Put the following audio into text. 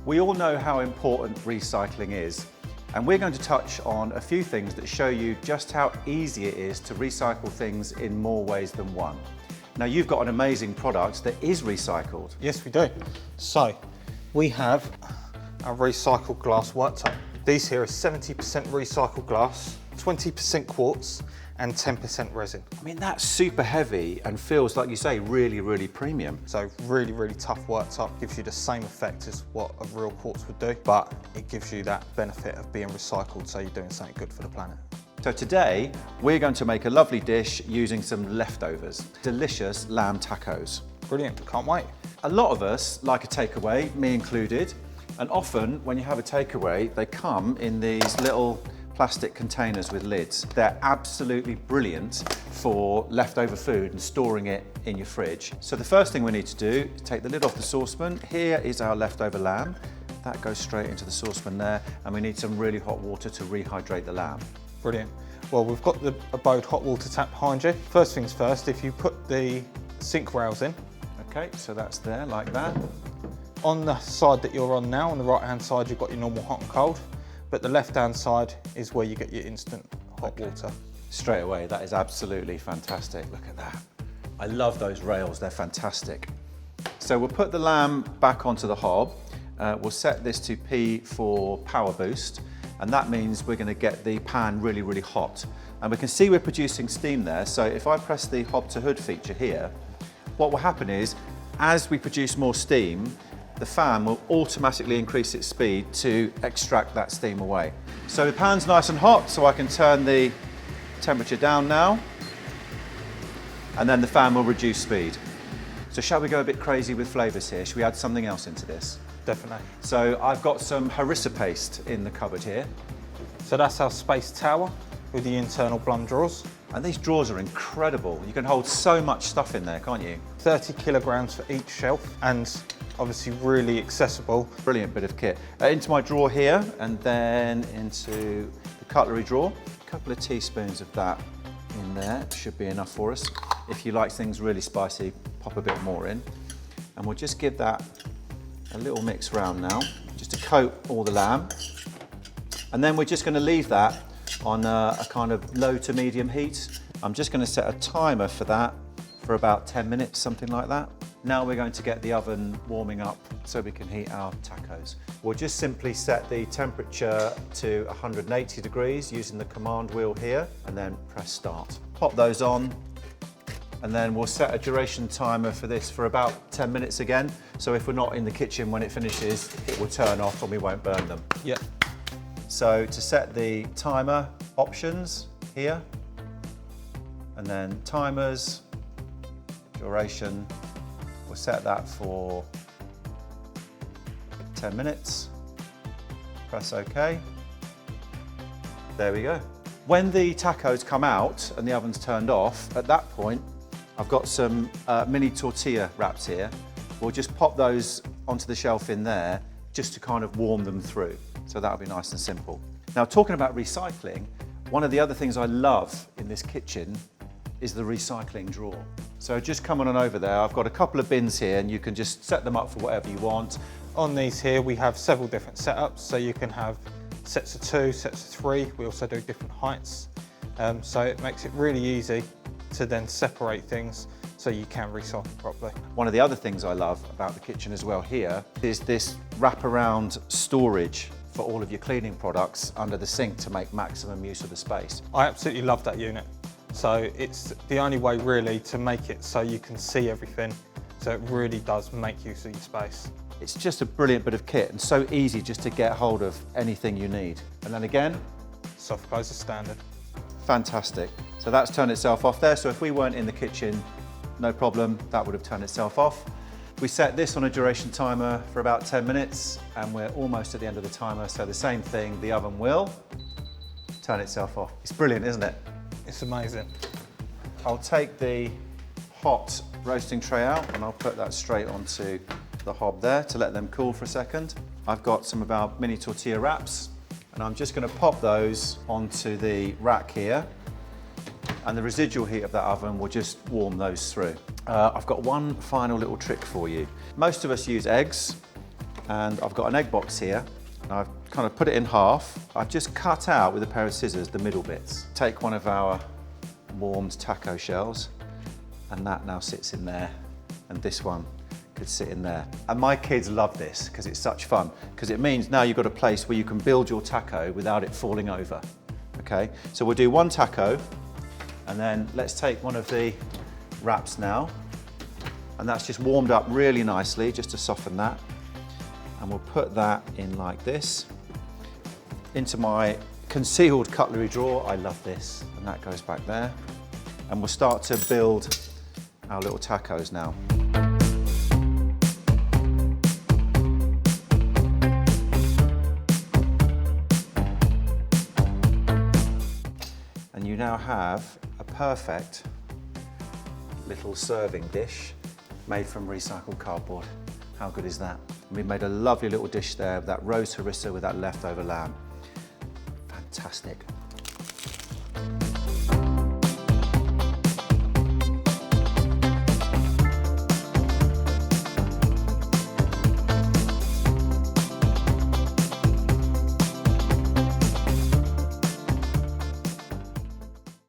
We all know how important recycling is, and we're going to touch on a few things that show you just how easy it is to recycle things in more ways than one. Now, you've got an amazing product that is recycled. Yes, we do. So, we have our recycled glass worktop. These here are 70% recycled glass, 20% quartz, and 10% resin. I mean, that's super heavy and feels, like you say, really, really premium. So really, really tough worktop, gives you the same effect as what a real quartz would do, but it gives you that benefit of being recycled, so you're doing something good for the planet. So today, we're going to make a lovely dish using some leftovers. Delicious lamb tacos. Brilliant, can't wait. A lot of us like a takeaway, me included, and often when you have a takeaway, they come in these little plastic containers with lids. They're absolutely brilliant for leftover food and storing it in your fridge. So the first thing we need to do is take the lid off the saucepan. Here is our leftover lamb. That goes straight into the saucepan there, and we need some really hot water to rehydrate the lamb. Brilliant. Well, we've got the Abode hot water tap behind you. First things first, if you put the sink rails in. Okay, so that's there like that. On the side that you're on now, on the right-hand side, you've got your normal hot and cold, but the left-hand side is where you get your instant hot water. Straight away, that is absolutely fantastic. Look at that. I love those rails, they're fantastic. So we'll put the lamb back onto the hob. We'll set this to P for power boost, and that means we're going to get the pan really, really hot. And we can see we're producing steam there, so if I press the hob to hood feature here, what will happen is, as we produce more steam, the fan will automatically increase its speed to extract that steam away. So the pan's nice and hot, so I can turn the temperature down now, and then the fan will reduce speed. So shall we go a bit crazy with flavours here? Should we add something else into this? Definitely. So I've got some harissa paste in the cupboard here. So that's our space tower with the internal plum drawers. And these drawers are incredible. You can hold so much stuff in there, can't you? 30 kilograms for each shelf, and obviously really accessible. Brilliant bit of kit. Into my drawer here, and then into the cutlery drawer. A couple of teaspoons of that in there should be enough for us. If you like things really spicy, pop a bit more in. And we'll just give that a little mix round now, just to coat all the lamb. And then we're just going to leave that on a kind of low to medium heat. I'm just going to set a timer for that for about 10 minutes, something like that. Now we're going to get the oven warming up so we can heat our tacos. We'll just simply set the temperature to 180 degrees using the command wheel here, and then press start. Pop those on, and then we'll set a duration timer for this for about 10 minutes again. So if we're not in the kitchen when it finishes, it will turn off and we won't burn them. Yeah. So to set the timer options here, and then timers, duration, we'll set that for 10 minutes. Press OK. There we go. When the tacos come out and the oven's turned off, at that point, I've got some mini tortilla wraps here. We'll just pop those onto the shelf in there just to kind of warm them through. So that'll be nice and simple. Now, talking about recycling, one of the other things I love in this kitchen is the recycling drawer. So just come on over there. I've got a couple of bins here, and you can just set them up for whatever you want. On these here, we have several different setups. So you can have sets of 2, sets of 3. We also do different heights. So it makes it really easy to then separate things so you can recycle properly. One of the other things I love about the kitchen as well here is this wraparound storage for all of your cleaning products under the sink to make maximum use of the space. I absolutely love that unit. So it's the only way really to make it so you can see everything. So it really does make use of your space. It's just a brilliant bit of kit and so easy just to get hold of anything you need. And then again, Soft close is standard. Fantastic. So that's turned itself off there. So if we weren't in the kitchen, no problem, that would have turned itself off. We set this on a duration timer for about 10 minutes and we're almost at the end of the timer. So the same thing, the oven will turn itself off. It's brilliant, isn't it? It's amazing. I'll take the hot roasting tray out and I'll put that straight onto the hob there to let them cool for a second. I've got some of our mini tortilla wraps and I'm just going to pop those onto the rack here, and the residual heat of that oven will just warm those through. I've got one final little trick for you. Most of us use eggs And I've got an egg box here. And I've kind of put it in half. I've just cut out with a pair of scissors the middle bits. Take one of our warmed taco shells, and that now sits in there, and this one could sit in there. And my kids love this because it's such fun, because it means now you've got a place where you can build your taco without it falling over. Okay, so we'll do one taco, and then let's take one of the wraps now, and that's just warmed up really nicely just to soften that. And we'll put that in like this, into my concealed cutlery drawer. I love this, and that goes back there. And we'll start to build our little tacos now. And you now have a perfect little serving dish made from recycled cardboard. How good is that? We made a lovely little dish there with that roast harissa with that leftover lamb. Fantastic.